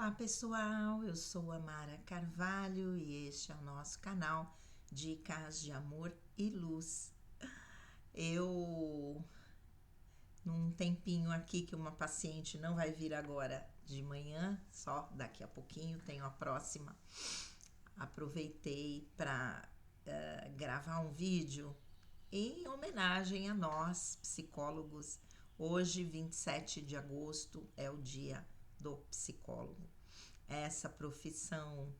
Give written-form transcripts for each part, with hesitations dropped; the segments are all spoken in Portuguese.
Olá pessoal, eu sou a Mara Carvalho e este é o nosso canal Dicas de Amor e Luz. Eu, num tempinho aqui que uma paciente não vai vir agora de manhã, só daqui a pouquinho tenho a próxima, aproveitei para gravar um vídeo em homenagem a nós, psicólogos. Hoje, 27 de agosto, é o dia do psicólogo. Essa profissão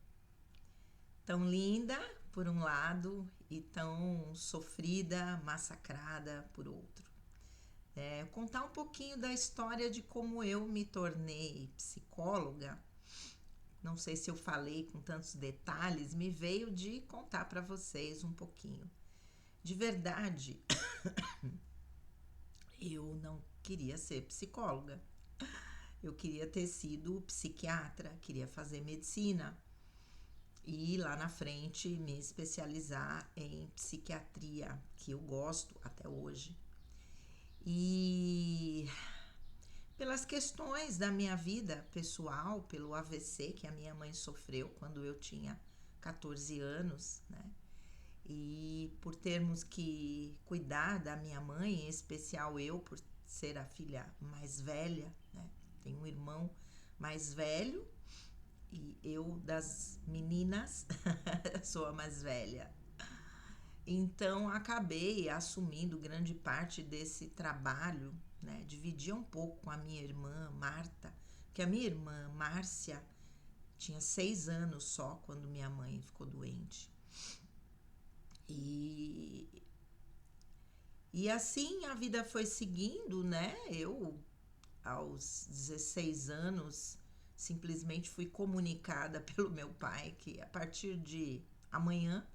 tão linda por um lado e tão sofrida, massacrada por outro. Contar um pouquinho da história de como eu me tornei psicóloga. Não sei se eu falei com tantos detalhes, me veio de contar para vocês um pouquinho. De verdade, eu não queria ser psicóloga. Eu queria ter sido psiquiatra, queria fazer medicina e lá na frente me especializar em psiquiatria, que eu gosto até hoje. E pelas questões da minha vida pessoal, pelo AVC que a minha mãe sofreu quando eu tinha 14 anos, né? E por termos que cuidar da minha mãe, em especial eu, por ser a filha mais velha, né? Tenho um irmão mais velho e eu, das meninas, sou a mais velha. Então acabei assumindo grande parte desse trabalho, né? Dividia um pouco com a minha irmã Marta, porque a minha irmã Márcia tinha 6 anos só quando minha mãe ficou doente. E assim a vida foi seguindo, né? Eu, aos 16 anos, simplesmente fui comunicada pelo meu pai que a partir de amanhã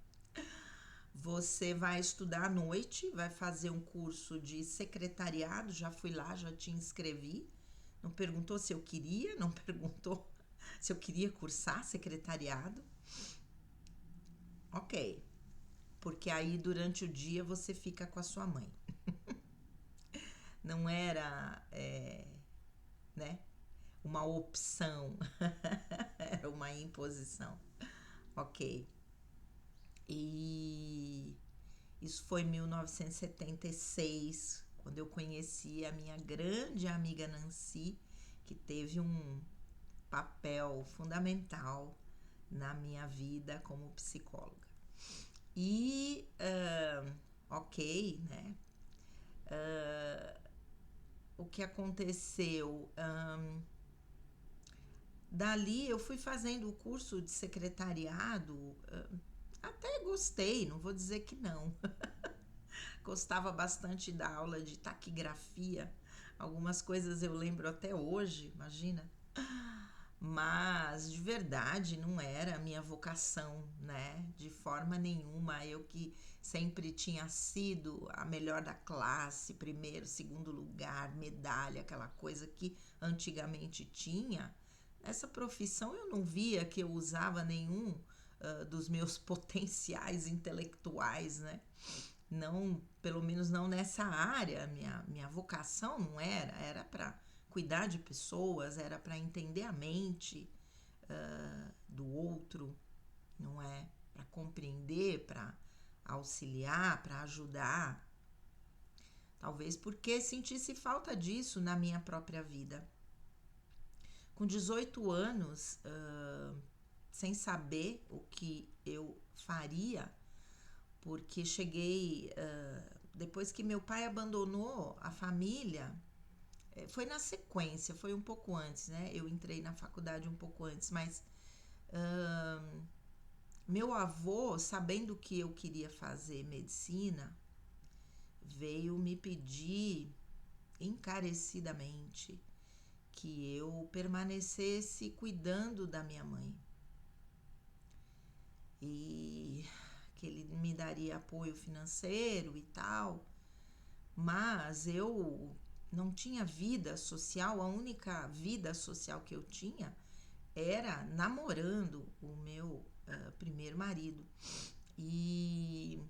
você vai estudar à noite, vai fazer um curso de secretariado. Já fui lá, já te inscrevi. Não perguntou se eu queria, não perguntou se eu queria cursar secretariado. Ok, porque aí durante o dia você fica com a sua mãe. Não era, né, uma opção, era uma imposição. Ok. E isso foi em 1976, quando eu conheci a minha grande amiga Nancy, que teve um papel fundamental na minha vida como psicóloga. E, ok, né? O que aconteceu? Dali eu fui fazendo o curso de secretariado, até gostei, não vou dizer que não. Gostava bastante da aula de taquigrafia, algumas coisas eu lembro até hoje, imagina. Mas de verdade não era a minha vocação, né? De forma nenhuma. Eu que sempre tinha sido a melhor da classe, primeiro, segundo lugar, medalha, aquela coisa que antigamente tinha. Essa profissão eu não via que eu usava nenhum dos meus potenciais intelectuais, né? Não, pelo menos não nessa área. Minha vocação não era para cuidar de pessoas, era para entender a mente do outro, não é? Para compreender, para auxiliar, para ajudar. Talvez porque sentisse falta disso na minha própria vida. Com 18 anos, sem saber o que eu faria, porque cheguei, depois que meu pai abandonou a família, foi na sequência, foi um pouco antes, né? Eu entrei na faculdade um pouco antes, mas meu avô, sabendo que eu queria fazer medicina, veio me pedir encarecidamente que eu permanecesse cuidando da minha mãe e que ele me daria apoio financeiro e tal, mas eu não tinha vida social. A única vida social que eu tinha era namorando o meu primeiro marido. E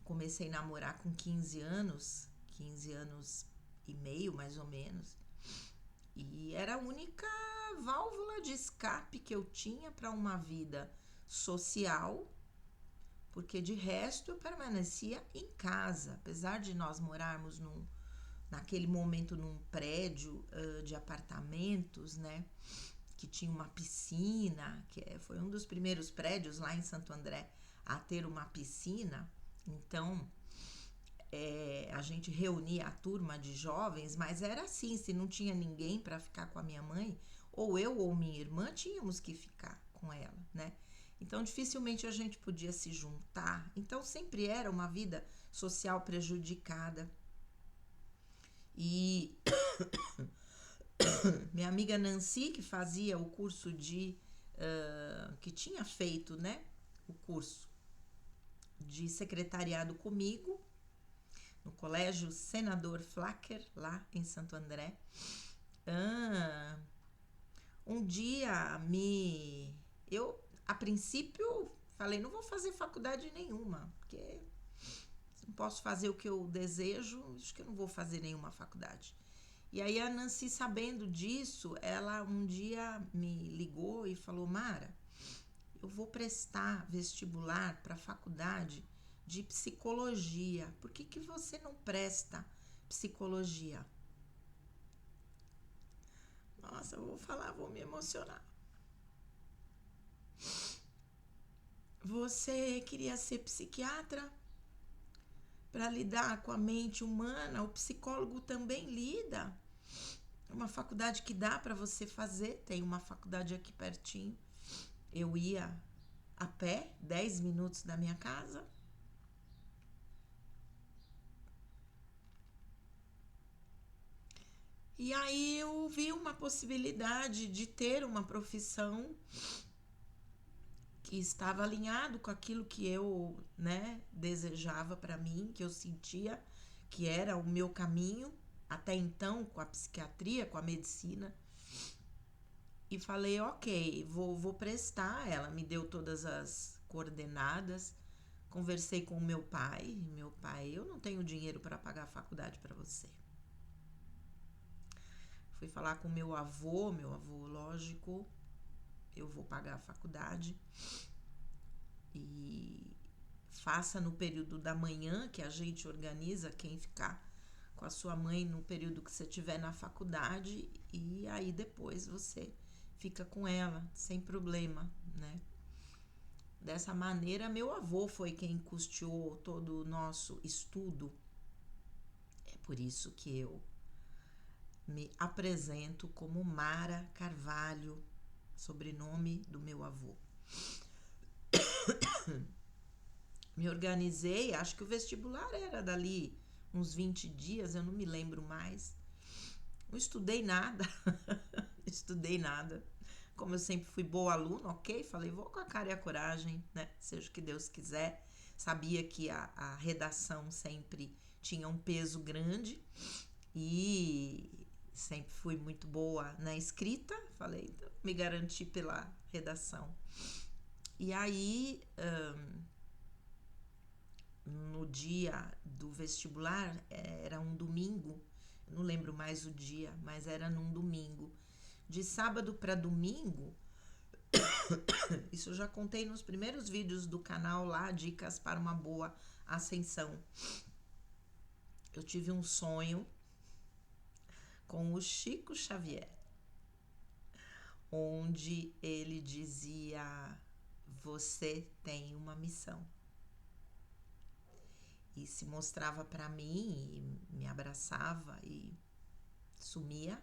comecei a namorar com 15 anos e meio mais ou menos. E era a única válvula de escape que eu tinha para uma vida social, porque de resto eu permanecia em casa, apesar de nós morarmos naquele momento num prédio de apartamentos, né, que tinha uma piscina, foi um dos primeiros prédios lá em Santo André a ter uma piscina. Então a gente reunia a turma de jovens, mas era assim, se não tinha ninguém para ficar com a minha mãe, ou eu ou minha irmã tínhamos que ficar com ela, né? Então dificilmente a gente podia se juntar, então sempre era uma vida social prejudicada. E minha amiga Nancy, que fazia o curso que tinha feito, né, o curso de secretariado comigo, no Colégio Senador Flacker, lá em Santo André. Um dia eu, a princípio, falei, não vou fazer faculdade nenhuma, porque não posso fazer o que eu desejo, acho que eu não vou fazer nenhuma faculdade. E aí a Nancy, sabendo disso, ela um dia me ligou e falou, Mara, eu vou prestar vestibular para a faculdade de psicologia. Por que você não presta psicologia? Nossa, eu vou falar, vou me emocionar. Você queria ser psiquiatra para lidar com a mente humana? O psicólogo também lida. É uma faculdade que dá para você fazer, tem uma faculdade aqui pertinho. Eu ia a pé, 10 minutos da minha casa. E aí eu vi uma possibilidade de ter uma profissão que estava alinhado com aquilo que eu, né, desejava para mim, que eu sentia que era o meu caminho até então com a psiquiatria, com a medicina. E falei, ok, vou prestar. Ela me deu todas as coordenadas. Conversei com o meu pai. Meu pai, eu não tenho dinheiro para pagar a faculdade para você. Fui falar com meu avô, lógico, eu vou pagar a faculdade. E faça no período da manhã, que a gente organiza quem ficar com a sua mãe no período que você estiver na faculdade, e aí depois você fica com ela, sem problema, né? Dessa maneira, meu avô foi quem custeou todo o nosso estudo. É por isso que eu me apresento como Mara Carvalho, sobrenome do meu avô. Me organizei, acho que o vestibular era dali uns 20 dias, eu não me lembro mais. Não estudei nada, estudei nada. Como eu sempre fui boa aluna, ok? Falei, vou com a cara e a coragem, né? Seja o que Deus quiser. Sabia que a redação sempre tinha um peso grande e sempre fui muito boa na escrita. Falei, então me garanti pela redação. E aí, no dia do vestibular, era um domingo, não lembro mais o dia, mas era num domingo. De sábado para domingo, isso eu já contei nos primeiros vídeos do canal lá, Dicas para uma Boa Ascensão. Eu tive um sonho com o Chico Xavier, onde ele dizia, você tem uma missão. E se mostrava para mim, e me abraçava e sumia.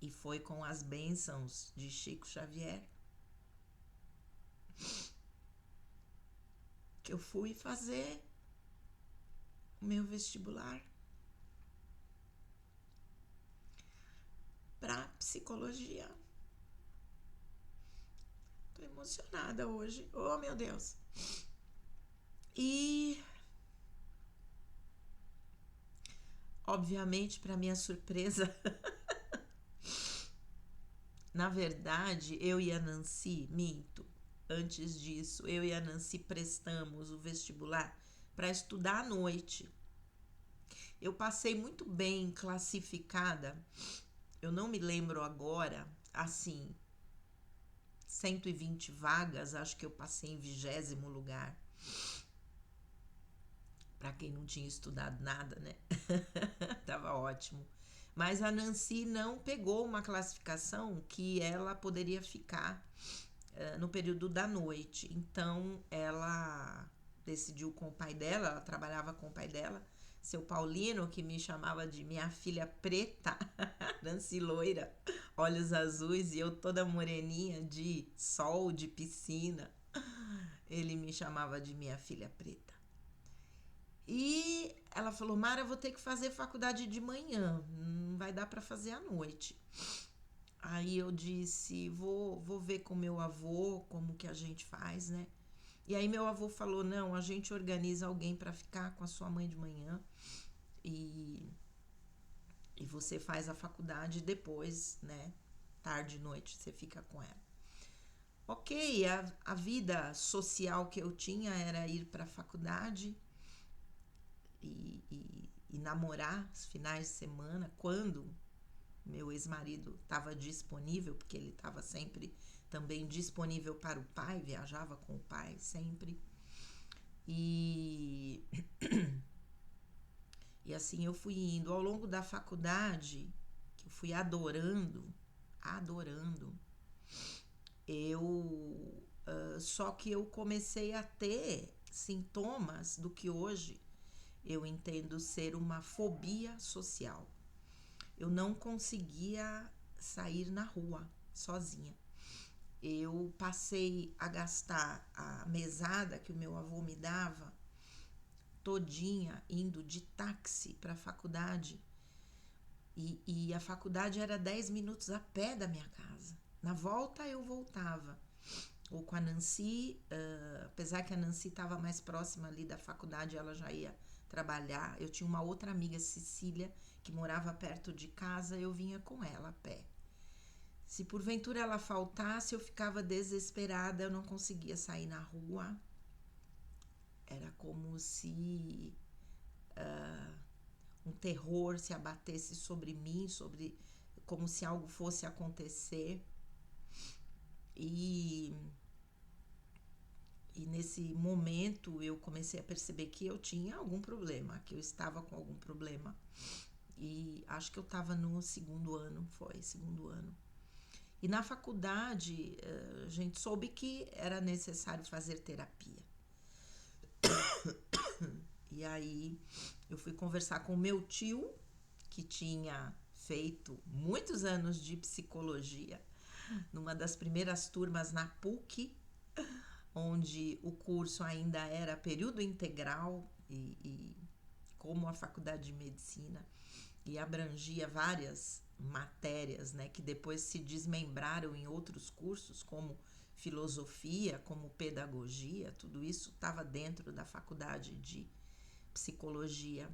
E foi com as bênçãos de Chico Xavier que eu fui fazer o meu vestibular para psicologia. Tô emocionada hoje. Oh, meu Deus. E obviamente, para minha surpresa, na verdade, eu e a Nancy, minto, antes disso, eu e a Nancy prestamos o vestibular para estudar à noite. Eu passei muito bem classificada, eu não me lembro agora, assim, 120 vagas, acho que eu passei em 20º lugar. Para quem não tinha estudado nada, né? Tava ótimo. Mas a Nancy não pegou uma classificação que ela poderia ficar no período da noite. Então ela decidiu com o pai dela, ela trabalhava com o pai dela, seu Paulino, que me chamava de minha filha preta, Nancy loira, olhos azuis e eu toda moreninha de sol, de piscina. Ele me chamava de minha filha preta. E ela falou: Mara, eu vou ter que fazer faculdade de manhã, não vai dar para fazer à noite. Aí eu disse: vou ver com meu avô como que a gente faz, né? E aí meu avô falou: não, a gente organiza alguém para ficar com a sua mãe de manhã e, e você faz a faculdade depois, né? Tarde e noite você fica com ela. Ok, a vida social que eu tinha era ir para a faculdade e namorar os finais de semana, quando meu ex-marido estava disponível, porque ele estava sempre também disponível para o pai, viajava com o pai sempre. E, e assim eu fui indo. Ao longo da faculdade, que eu fui adorando, só que eu comecei a ter sintomas do que hoje eu entendo ser uma fobia social. Eu não conseguia sair na rua sozinha. Eu passei a gastar a mesada que o meu avô me dava todinha indo de táxi para a faculdade. E a faculdade era 10 minutos a pé da minha casa. Na volta eu voltava. Ou com a Nancy, apesar que a Nancy estava mais próxima ali da faculdade, ela já ia trabalhar. Eu tinha uma outra amiga, Cecília, que morava perto de casa, eu vinha com ela a pé. Se porventura ela faltasse, eu ficava desesperada, eu não conseguia sair na rua. Era como se um terror se abatesse sobre mim, como se algo fosse acontecer. E nesse momento eu comecei a perceber que eu tinha algum problema, que eu estava com algum problema. E acho que eu estava no segundo ano. E na faculdade a gente soube que era necessário fazer terapia. E aí eu fui conversar com o meu tio, que tinha feito muitos anos de psicologia, numa das primeiras turmas na PUC, onde o curso ainda era período integral e como a faculdade de medicina, e abrangia várias matérias, né, que depois se desmembraram em outros cursos, como filosofia, como pedagogia, tudo isso estava dentro da faculdade de psicologia.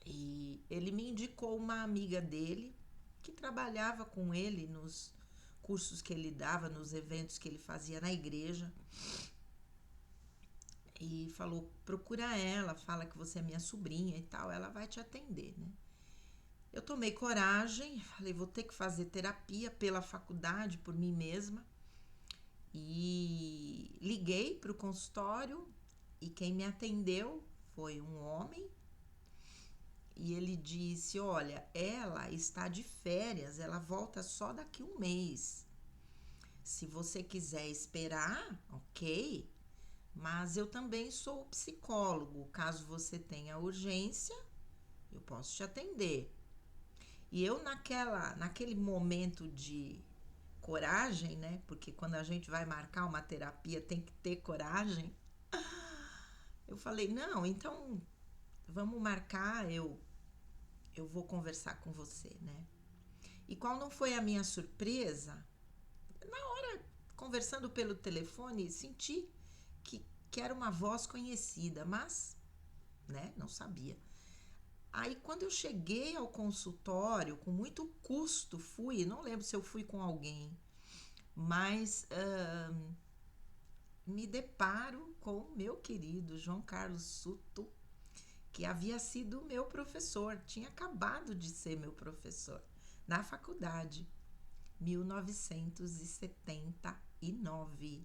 E ele me indicou uma amiga dele que trabalhava com ele nos cursos que ele dava, nos eventos que ele fazia na igreja. E falou: procura ela, fala que você é minha sobrinha e tal, ela vai te atender, né? Eu tomei coragem, falei: vou ter que fazer terapia pela faculdade, por mim mesma. E liguei para o consultório e quem me atendeu foi um homem. E ele disse: olha, ela está de férias, ela volta só daqui um mês. Se você quiser esperar, ok, mas eu também sou psicólogo. Caso você tenha urgência, eu posso te atender. E eu naquele momento de coragem, né? Porque quando a gente vai marcar uma terapia tem que ter coragem. Eu falei: não, então vamos marcar, eu vou conversar com você, né? E qual não foi a minha surpresa? Na hora, conversando pelo telefone, senti que era uma voz conhecida, mas, né, não sabia. Aí, quando eu cheguei ao consultório, com muito custo fui, não lembro se eu fui com alguém, mas me deparo com o meu querido João Carlos Suto, que havia sido meu professor, tinha acabado de ser meu professor na faculdade, 1979.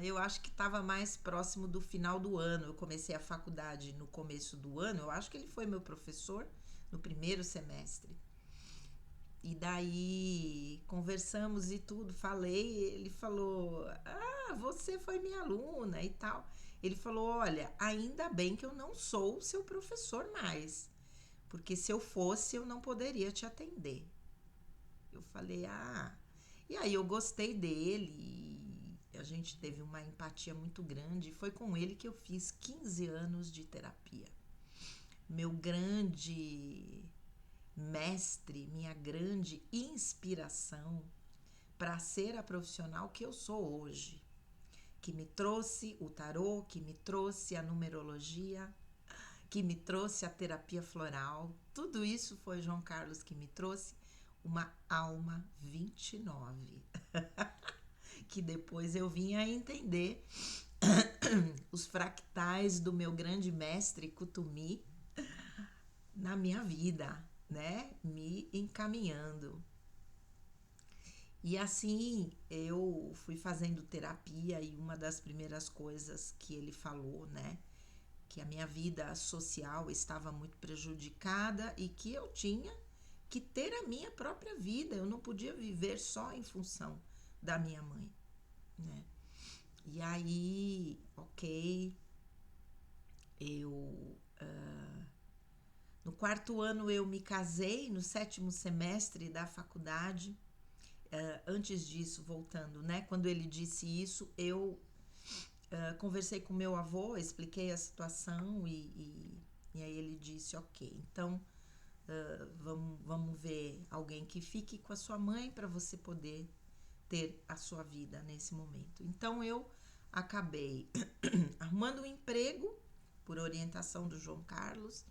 Eu acho que estava mais próximo do final do ano. Eu comecei a faculdade no começo do ano. Eu acho que ele foi meu professor no primeiro semestre. E daí conversamos e tudo, falei. Ele falou: Ah, você foi minha aluna e tal. Ele falou: Olha, ainda bem que eu não sou o seu professor mais, porque se eu fosse, eu não poderia te atender. Eu falei: Ah. E aí eu gostei dele e a gente teve uma empatia muito grande. Foi com ele que eu fiz 15 anos de terapia. Meu grande mestre, minha grande inspiração para ser a profissional que eu sou hoje, que me trouxe o tarô, que me trouxe a numerologia, que me trouxe a terapia floral. Tudo isso foi João Carlos que me trouxe uma alma 29, que depois eu vim a entender os fractais do meu grande mestre Kutumi na minha vida, né? Me encaminhando. E assim eu fui fazendo terapia e uma das primeiras coisas que ele falou, né? Que a minha vida social estava muito prejudicada e que eu tinha que ter a minha própria vida. Eu não podia viver só em função da minha mãe, né? E aí, ok, eu no quarto ano eu me casei, no sétimo semestre da faculdade. Antes disso, voltando, né? Quando ele disse isso, eu conversei com meu avô, expliquei a situação e aí ele disse, ok, então vamos ver alguém que fique com a sua mãe para você poder ter a sua vida nesse momento. Então eu acabei arrumando um emprego por orientação do João Carlos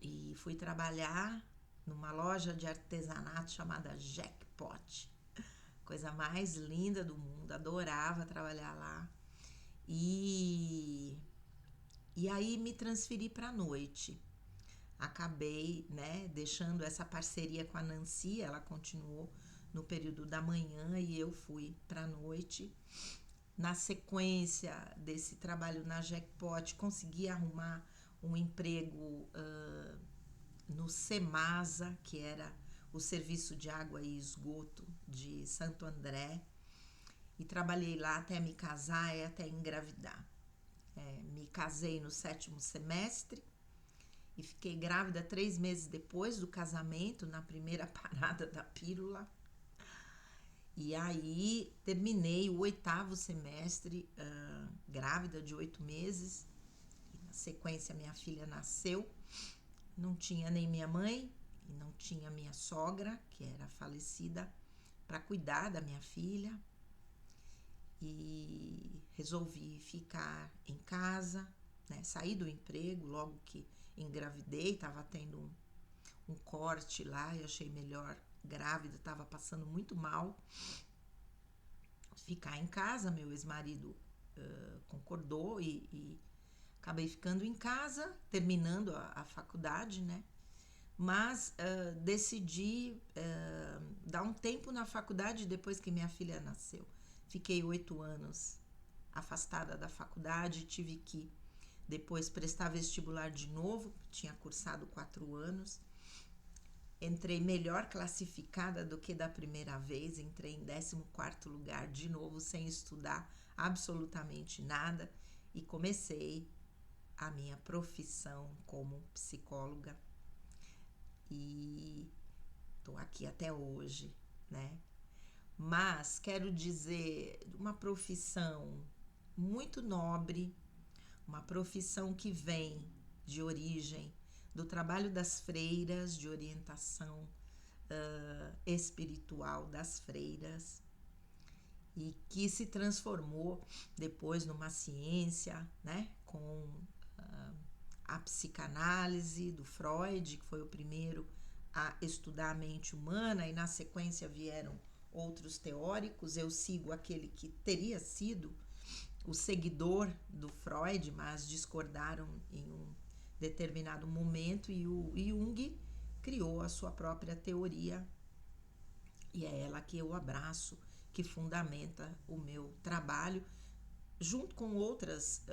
e fui trabalhar numa loja de artesanato chamada Jackpot. Coisa mais linda do mundo, adorava trabalhar lá. E aí me transferi para a noite. Acabei, né, deixando essa parceria com a Nancy, ela continuou no período da manhã e eu fui para a noite. Na sequência desse trabalho na Jackpot, consegui arrumar um emprego no Semasa, que era o Serviço de Água e Esgoto de Santo André, e trabalhei lá até me casar e até engravidar. Me casei no sétimo semestre e fiquei grávida 3 meses depois do casamento, na primeira parada da pílula. E aí terminei o 8º semestre grávida de 8 meses. E na sequência minha filha nasceu. Não tinha nem minha mãe e não tinha minha sogra, que era falecida, para cuidar da minha filha. E resolvi ficar em casa, né? Saí do emprego logo que engravidei, estava tendo um corte lá e achei melhor, grávida, estava passando muito mal, ficar em casa. Meu ex-marido concordou e acabei ficando em casa, terminando a faculdade, né? Mas decidi dar um tempo na faculdade depois que minha filha nasceu. Fiquei 8 anos afastada da faculdade, tive que depois prestar vestibular de novo, tinha cursado 4 anos. Entrei melhor classificada do que da primeira vez, entrei em 14º lugar de novo, sem estudar absolutamente nada, e comecei a minha profissão como psicóloga. E estou aqui até hoje, né? Mas quero dizer, uma profissão muito nobre, uma profissão que vem de origem do trabalho das freiras, de orientação espiritual das freiras, e que se transformou depois numa ciência, né, com a psicanálise do Freud, que foi o primeiro a estudar a mente humana, e na sequência vieram outros teóricos. Eu sigo aquele que teria sido o seguidor do Freud, mas discordaram em um determinado momento e o Jung criou a sua própria teoria e é ela que eu abraço, que fundamenta o meu trabalho, junto com outras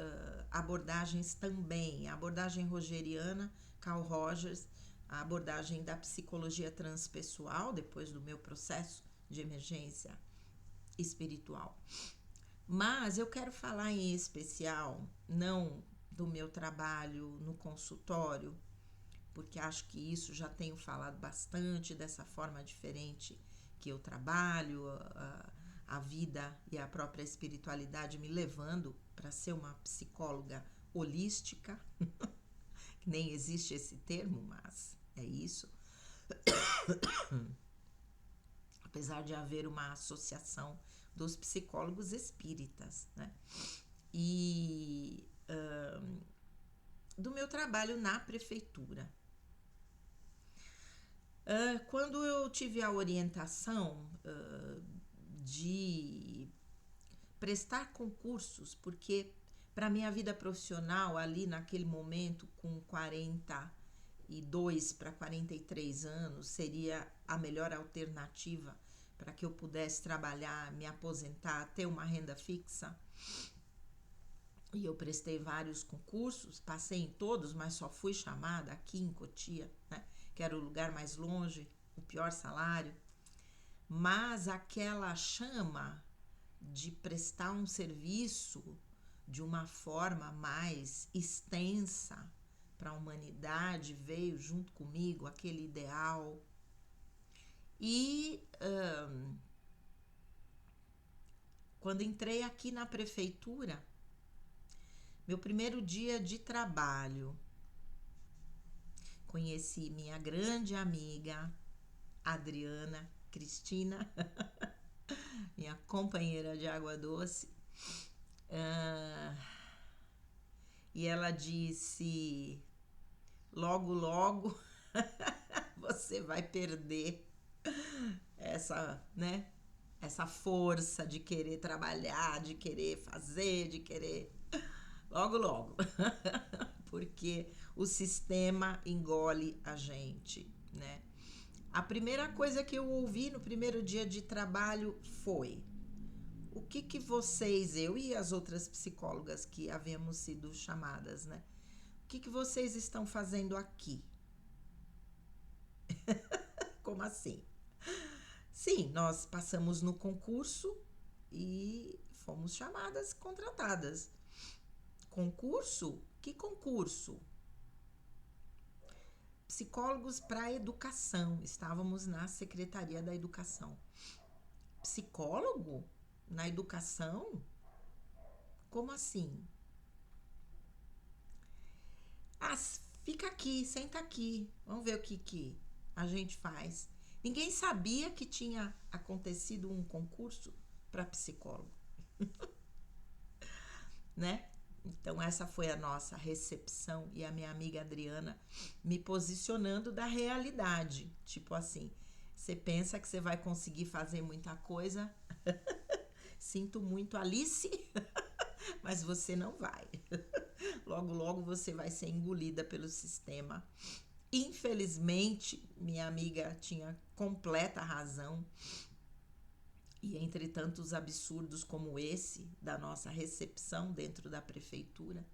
abordagens também, a abordagem rogeriana, Carl Rogers, a abordagem da psicologia transpessoal, depois do meu processo de emergência espiritual. Mas eu quero falar em especial, não do meu trabalho no consultório, porque acho que isso já tenho falado bastante, dessa forma diferente que eu trabalho, a vida e a própria espiritualidade me levando para ser uma psicóloga holística, nem existe esse termo, mas é isso. Apesar de haver uma associação dos psicólogos espíritas, né? E do meu trabalho na prefeitura. Quando eu tive a orientação de prestar concursos, porque para minha vida profissional, ali naquele momento, com 42 para 43 anos, seria a melhor alternativa para que eu pudesse trabalhar, me aposentar, ter uma renda fixa. E eu prestei vários concursos, passei em todos, mas só fui chamada aqui em Cotia, né? Que era o lugar mais longe, o pior salário. Mas aquela chama de prestar um serviço de uma forma mais extensa para a humanidade veio junto comigo, aquele ideal. E quando entrei aqui na prefeitura, meu primeiro dia de trabalho, conheci minha grande amiga Adriana Cristina, minha companheira de água doce, e ela disse: logo, logo você vai perder essa, né? Essa força de querer trabalhar, de querer fazer, de querer. Logo, logo. Porque o sistema engole a gente, né? A primeira coisa que eu ouvi no primeiro dia de trabalho foi: o que vocês, eu e as outras psicólogas que havíamos sido chamadas, né? O que vocês estão fazendo aqui? Como assim? Sim, nós passamos no concurso e fomos chamadas, contratadas. Concurso? Que concurso? Psicólogos para educação. Estávamos na Secretaria da Educação. Psicólogo? Na educação? Como assim? Ah, fica aqui, senta aqui. Vamos ver o que a gente faz. Ninguém sabia que tinha acontecido um concurso para psicólogo, né? Então essa foi a nossa recepção e a minha amiga Adriana me posicionando da realidade. Tipo assim, você pensa que você vai conseguir fazer muita coisa? Sinto muito, Alice, mas você não vai. Logo, logo você vai ser engolida pelo sistema. Infelizmente, minha amiga tinha completa razão. E entre tantos absurdos como esse, da nossa recepção dentro da prefeitura,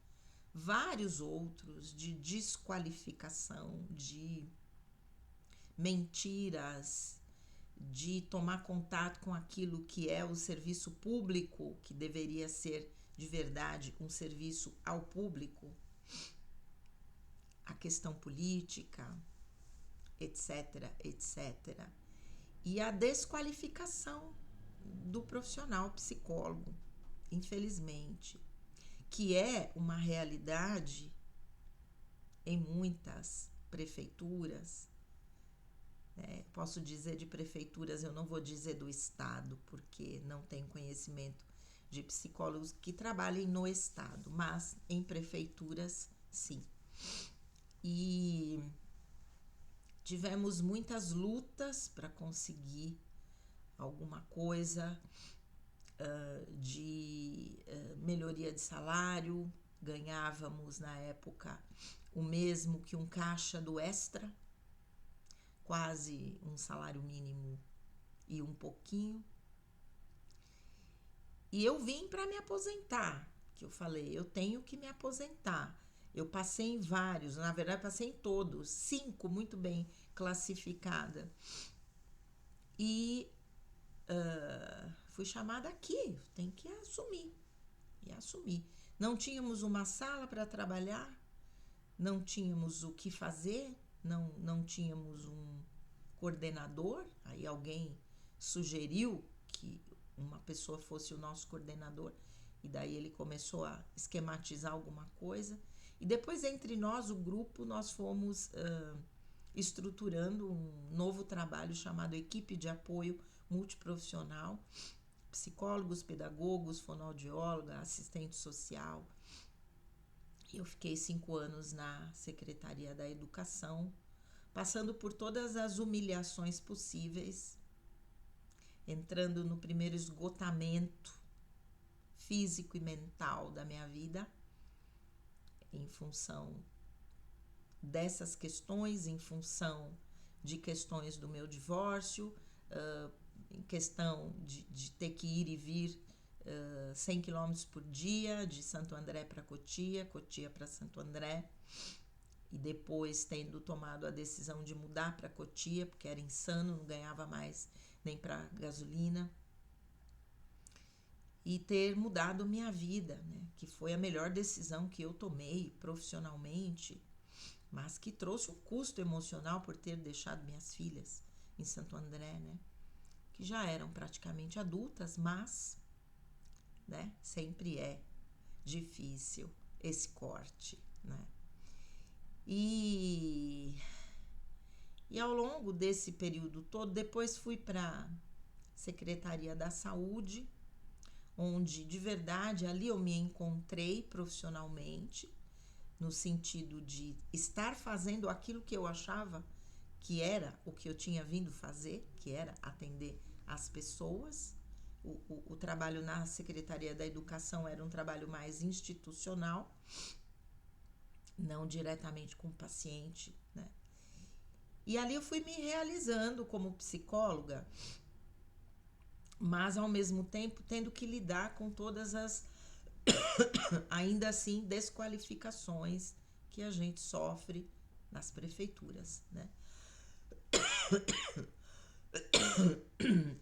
vários outros de desqualificação, de mentiras, de tomar contato com aquilo que é o serviço público, que deveria ser de verdade um serviço ao público, a questão política, etc, etc. E a desqualificação do profissional psicólogo, infelizmente, que é uma realidade em muitas prefeituras. Posso dizer de prefeituras, eu não vou dizer do estado, porque não tenho conhecimento de psicólogos que trabalhem no estado, mas em prefeituras, sim. E tivemos muitas lutas para conseguir alguma coisa. de melhoria de salário. Ganhávamos na época o mesmo que um caixa do Extra, quase um salário mínimo e um pouquinho. E eu vim para me aposentar, que eu falei, eu tenho que me aposentar. Eu passei em vários, na verdade passei em todos, 5 muito bem classificada. E fui chamada aqui, tem que assumir. E assumi. Não tínhamos uma sala para trabalhar, não tínhamos o que fazer, não tínhamos um coordenador. Aí alguém sugeriu que uma pessoa fosse o nosso coordenador, e daí ele começou a esquematizar alguma coisa. E depois, entre nós, o grupo, nós fomos estruturando um novo trabalho chamado Equipe de Apoio Multiprofissional, psicólogos, pedagogos, fonoaudióloga, assistente social. Eu fiquei 5 anos na Secretaria da Educação, passando por todas as humilhações possíveis, entrando no primeiro esgotamento físico e mental da minha vida, em função dessas questões, em função de questões do meu divórcio, em questão de ter que ir e vir 100 quilômetros por dia, de Santo André para Cotia, Cotia para Santo André, e depois tendo tomado a decisão de mudar para Cotia, porque era insano, não ganhava mais nem para gasolina, e ter mudado minha vida, né? Que foi a melhor decisão que eu tomei profissionalmente, mas que trouxe um custo emocional por ter deixado minhas filhas em Santo André, né? Que já eram praticamente adultas, mas, né, sempre é difícil esse corte, né? E ao longo desse período todo, depois fui para Secretaria da Saúde, onde de verdade ali eu me encontrei profissionalmente, no sentido de estar fazendo aquilo que eu achava que era o que eu tinha vindo fazer, que era atender as pessoas. O trabalho na Secretaria da Educação era um trabalho mais institucional, não diretamente com o paciente, né? E ali eu fui me realizando como psicóloga, mas ao mesmo tempo tendo que lidar com todas as, ainda assim, desqualificações que a gente sofre nas prefeituras, né?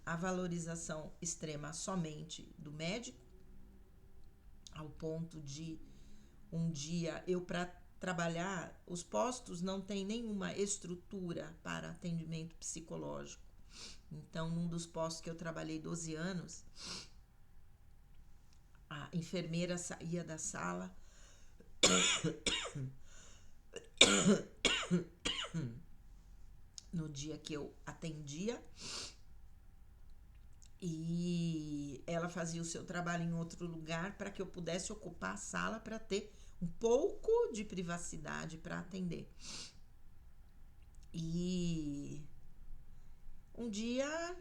A valorização extrema somente do médico, ao ponto de um dia eu, para trabalhar, os postos não têm nenhuma estrutura para atendimento psicológico. Então, num dos postos que eu trabalhei 12 anos, a enfermeira saía da sala no dia que eu atendia, e ela fazia o seu trabalho em outro lugar para que eu pudesse ocupar a sala para ter um pouco de privacidade para atender. E um dia a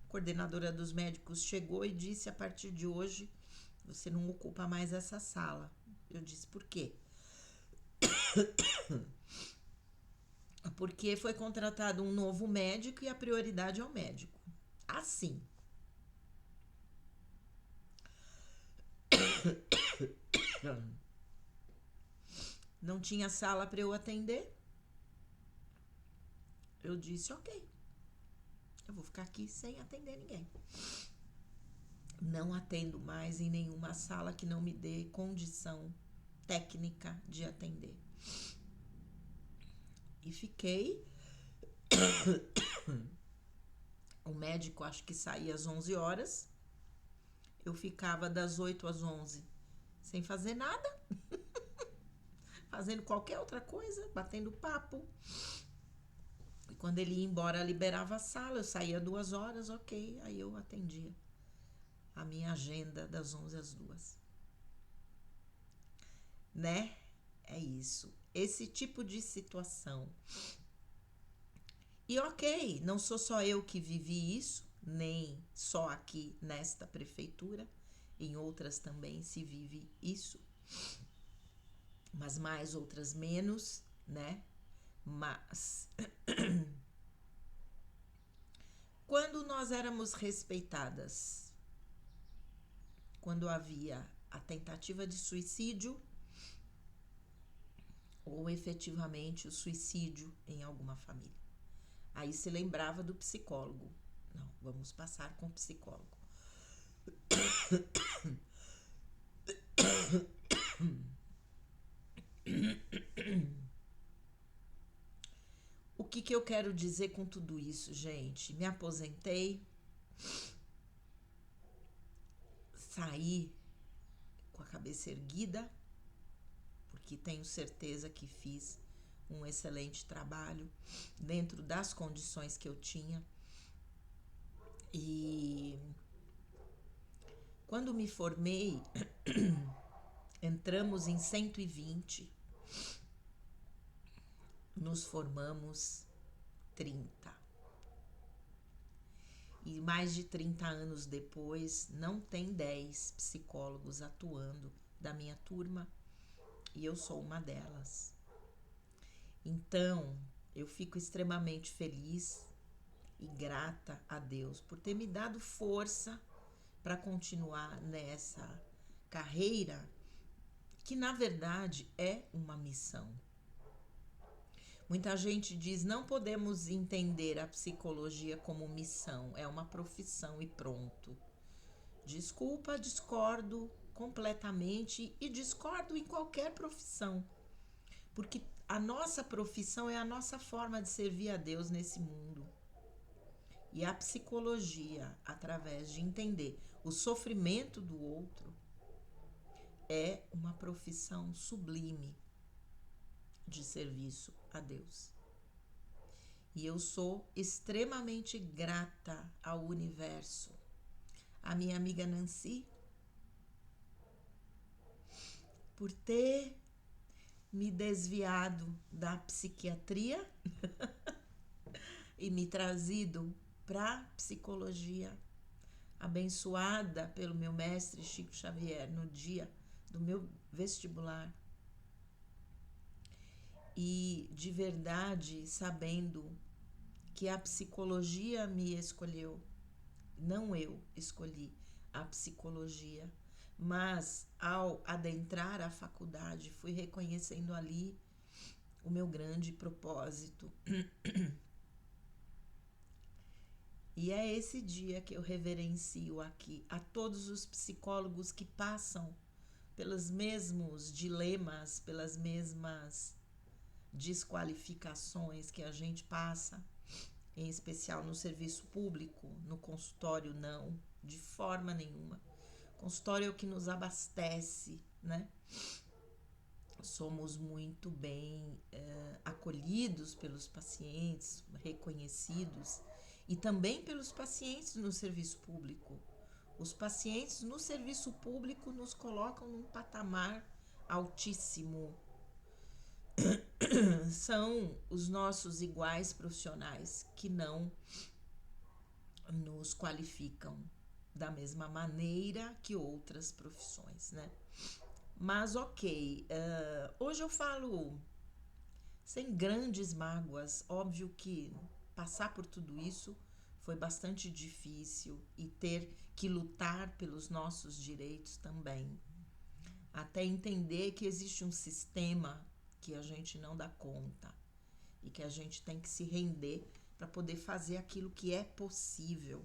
coordenadora dos médicos chegou e disse: a partir de hoje você não ocupa mais essa sala. Eu disse: por quê? Porque foi contratado um novo médico e a prioridade é o médico. Assim. Não tinha sala para eu atender. Eu disse: ok, eu vou ficar aqui sem atender ninguém. Não atendo mais em nenhuma sala que não me dê condição técnica de atender. E fiquei. O médico acho que saía às 11 horas. Eu ficava das 8 às 11 sem fazer nada, fazendo qualquer outra coisa, batendo papo. E quando ele ia embora, liberava a sala, eu saía 2 horas, ok, aí eu atendia a minha agenda das 11 às 2. Né? É isso. Esse tipo de situação. E ok, não sou só eu que vivi isso, nem só aqui nesta prefeitura, em outras também se vive isso, mas mais, outras menos, né? Mas quando nós éramos respeitadas, quando havia a tentativa de suicídio ou efetivamente o suicídio em alguma família, aí se lembrava do psicólogo. Não, vamos passar com o psicólogo. O que eu quero dizer com tudo isso, gente? Me aposentei, saí com a cabeça erguida, porque tenho certeza que fiz um excelente trabalho dentro das condições que eu tinha. E quando me formei, entramos em 120, nos formamos 30. E mais de 30 anos depois, não tem 10 psicólogos atuando da minha turma, e eu sou uma delas. Então, eu fico extremamente feliz e grata a Deus por ter me dado força para continuar nessa carreira que, na verdade, é uma missão. Muita gente diz: não podemos entender a psicologia como missão, é uma profissão e pronto. Desculpa, discordo completamente, e discordo em qualquer profissão, porque a nossa profissão é a nossa forma de servir a Deus nesse mundo. E a psicologia, através de entender o sofrimento do outro, é uma profissão sublime de serviço a Deus. E eu sou extremamente grata ao universo, à minha amiga Nancy, por ter me desviado da psiquiatria e me trazido para psicologia, abençoada pelo meu mestre Chico Xavier no dia do meu vestibular. E de verdade sabendo que a psicologia me escolheu, não eu escolhi a psicologia, mas ao adentrar a faculdade fui reconhecendo ali o meu grande propósito. E é esse dia que eu reverencio aqui a todos os psicólogos que passam pelos mesmos dilemas, pelas mesmas desqualificações que a gente passa, em especial no serviço público, no consultório não, de forma nenhuma. Consultório é o que nos abastece, né? Somos muito bem acolhidos pelos pacientes, reconhecidos, e também pelos pacientes no serviço público. Os pacientes no serviço público nos colocam num patamar altíssimo. São os nossos iguais profissionais que não nos qualificam da mesma maneira que outras profissões, né? Mas ok, hoje eu falo sem grandes mágoas. Óbvio que passar por tudo isso foi bastante difícil e ter que lutar pelos nossos direitos também. Até entender que existe um sistema que a gente não dá conta e que a gente tem que se render para poder fazer aquilo que é possível.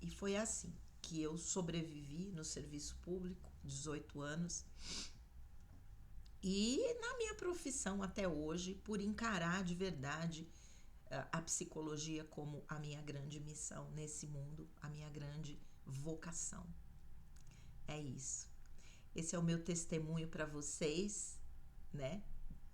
E foi assim que eu sobrevivi no serviço público, 18 anos, e na minha profissão até hoje, por encarar de verdade a psicologia como a minha grande missão nesse mundo, a minha grande vocação. É isso. Esse é o meu testemunho para vocês, né?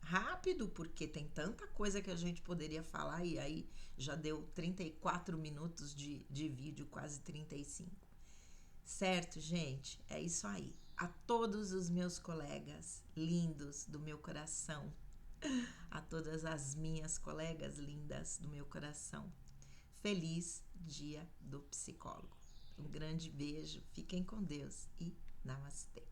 Rápido, porque tem tanta coisa que a gente poderia falar, e aí já deu 34 minutos de vídeo, quase 35. Certo, gente? É isso aí. A todos os meus colegas lindos do meu coração, a todas as minhas colegas lindas do meu coração, feliz Dia do Psicólogo. Um grande beijo, fiquem com Deus e namastê.